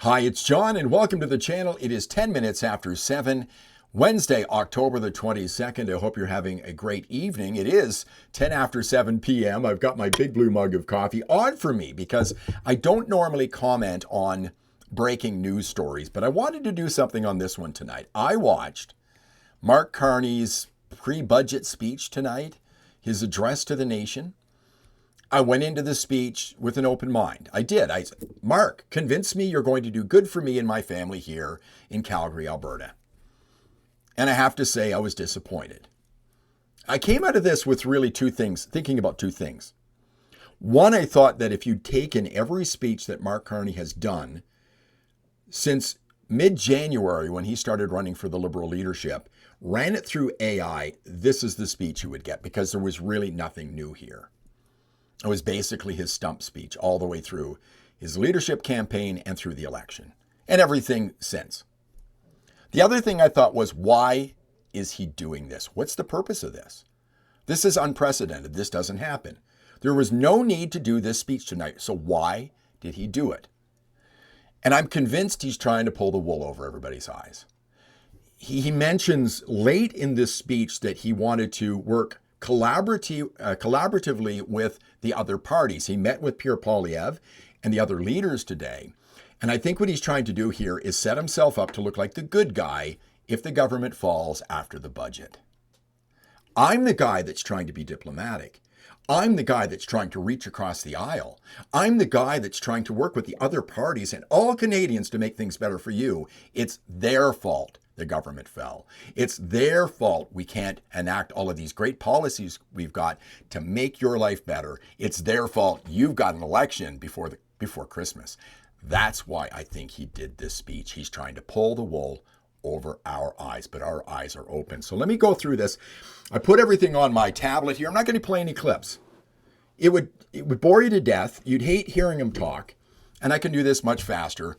Hi, it's John, and welcome to the channel. It is 10 minutes after 7, Wednesday, October the 22nd. I hope you're having a great evening. It is 10 after 7 p.m. I've got my big blue mug of coffee. Odd for me because I don't normally comment on breaking news stories, but I wanted to do something on this one tonight. I watched Mark Carney's pre-budget speech tonight, his address to the nation. I went into the speech with an open mind. I did. I said, Mark, convince me you're going to do good for me and my family here in Calgary, Alberta. And I have to say I was disappointed. I came out of this with really two things, thinking about two things. One, I thought that if you'd taken every speech that Mark Carney has done since mid-January when he started running for the Liberal leadership, ran it through AI, this is the speech you would get because there was really nothing new here. It was basically his stump speech all the way through his leadership campaign and through the election and everything since. The other thing I thought was, why is he doing this? What's the purpose of this? This is unprecedented. This doesn't happen. There was no need to do this speech tonight. So why did he do it? And I'm convinced he's trying to pull the wool over everybody's eyes. He mentions late in this speech that he wanted to work collaboratively with the other parties. He met with Pierre Poilievre and the other leaders today. And I think what he's trying to do here is set himself up to look like the good guy if the government falls after the budget. I'm the guy that's trying to be diplomatic. I'm the guy that's trying to reach across the aisle. I'm the guy that's trying to work with the other parties and all Canadians to make things better for you. It's their fault the government fell. It's their fault we can't enact all of these great policies we've got to make your life better. It's their fault you've got an election before Christmas. That's why I think he did this speech. He's trying to pull the wool over our eyes, but our eyes are open. So let me go through this. I put everything on my tablet here. I'm not going to play any clips. It would bore you to death. You'd hate hearing him talk, and I can do this much faster.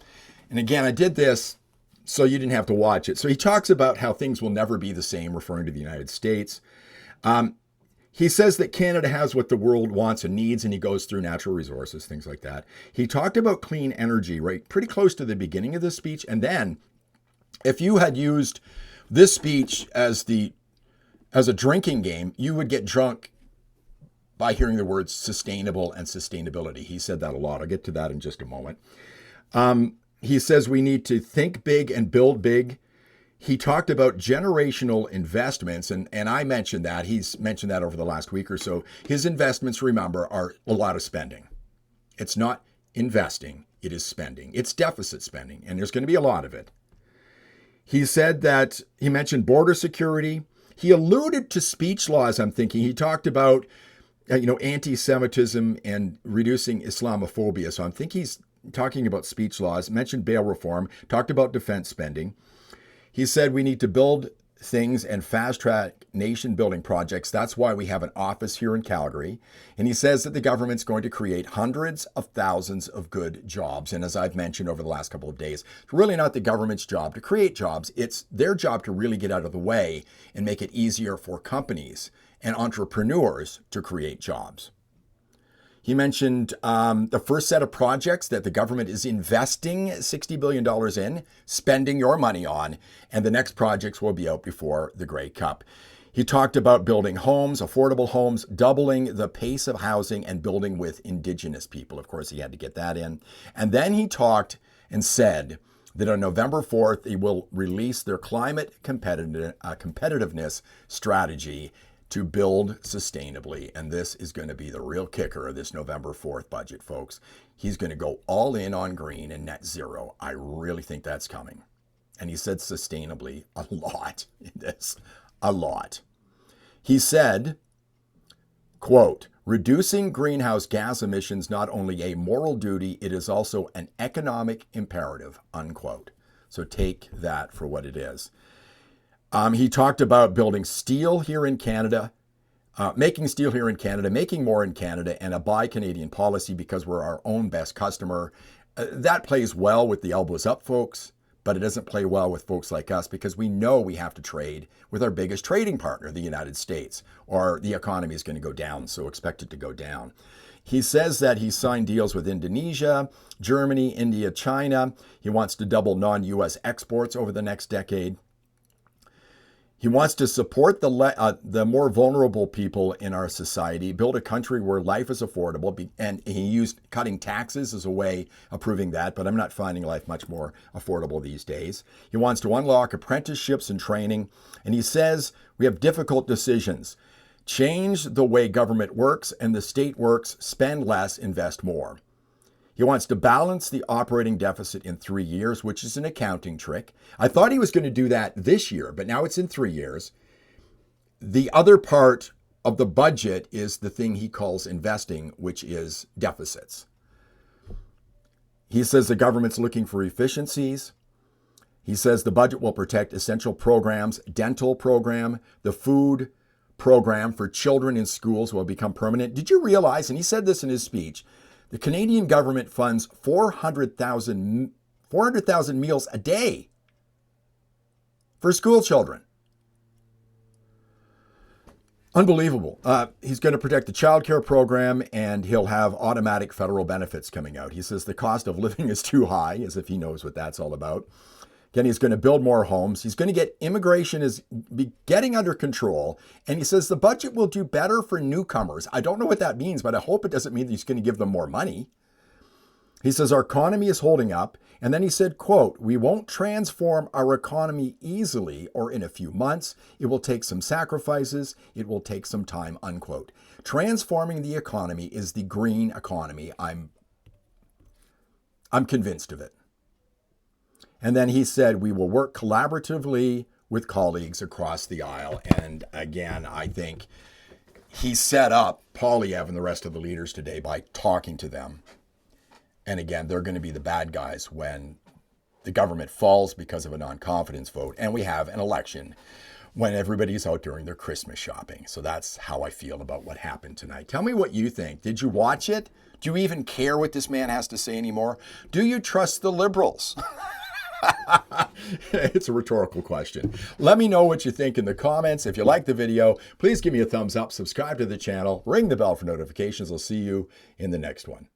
And again, I did this so you didn't have to watch it. So he talks about how things will never be the same, referring to the United States. He says that Canada has what the world wants and needs, and he goes through natural resources, things like that. He talked about clean energy, right, pretty close to the beginning of the speech. And then if you had used this speech as a drinking game, you would get drunk by hearing the words sustainable and sustainability. He said that a lot. I'll get to that in just a moment. He says we need to think big and build big. He talked about generational investments, and I mentioned that. He's mentioned that over the last week or so. His investments, remember, are a lot of spending. It's not investing, it is spending. It's deficit spending, and there's going to be a lot of it. He said that he mentioned border security. He alluded to speech laws, I'm thinking. He talked about anti-Semitism and reducing Islamophobia. So I'm thinking he's talking about speech laws, mentioned bail reform, talked about defense spending. He said we need to build things and fast-track nation-building projects. That's why we have an office here in Calgary. And he says that the government's going to create hundreds of thousands of good jobs. And as I've mentioned over the last couple of days, it's really not the government's job to create jobs. It's their job to really get out of the way and make it easier for companies and entrepreneurs to create jobs. He mentioned the first set of projects that the government is investing $60 billion in, spending your money on, and the next projects will be out before the Grey Cup. He talked about building homes, affordable homes, doubling the pace of housing, and building with Indigenous people. Of course, he had to get that in. And then he talked and said that on November 4th, they will release their climate competitiveness strategy to build sustainably. And this is going to be the real kicker of this November 4th budget, folks. He's going to go all in on green and net zero. I really think that's coming. And he said sustainably a lot in this, a lot. He said, quote, reducing greenhouse gas emissions not only a moral duty, it is also an economic imperative, unquote. So take that for what it is. He talked about building steel here in Canada, making steel here in Canada, making more in Canada, and a buy Canadian policy because we're our own best customer. That plays well with the elbows up folks, but it doesn't play well with folks like us because we know we have to trade with our biggest trading partner, the United States, or the economy is going to go down, so expect it to go down. He says that he signed deals with Indonesia, Germany, India, China. He wants to double non-U.S. exports over the next decade. He wants to support the more vulnerable people in our society, build a country where life is affordable, and he used cutting taxes as a way of proving that, but I'm not finding life much more affordable these days. He wants to unlock apprenticeships and training, and he says we have difficult decisions. Change the way government works and the state works, spend less, invest more. He wants to balance the operating deficit in 3 years, which is an accounting trick. I thought he was going to do that this year, but now it's in 3 years. The other part of the budget is the thing he calls investing, which is deficits. He says the government's looking for efficiencies. He says the budget will protect essential programs, dental program, the food program for children in schools will become permanent. Did you realize, and he said this in his speech, the Canadian government funds 400,000 meals a day for school children. Unbelievable. He's going to protect the child care program, and he'll have automatic federal benefits coming out. He says the cost of living is too high, as if he knows what that's all about. Again, he's going to build more homes. He's going to get immigration is getting under control. And he says the budget will do better for newcomers. I don't know what that means, but I hope it doesn't mean that he's going to give them more money. He says our economy is holding up. And then he said, quote, we won't transform our economy easily or in a few months. It will take some sacrifices. It will take some time, unquote. Transforming the economy is the green economy. I'm convinced of it. And then he said, we will work collaboratively with colleagues across the aisle. And again, I think he set up Poilievre and the rest of the leaders today by talking to them. And again, they're going to be the bad guys when the government falls because of a non-confidence vote. And we have an election when everybody's out doing their Christmas shopping. So that's how I feel about what happened tonight. Tell me what you think. Did you watch it? Do you even care what this man has to say anymore? Do you trust the Liberals? It's a rhetorical question. Let me know what you think in the comments. If you like the video, please give me a thumbs up, subscribe to the channel, ring the bell for notifications. I'll see you in the next one.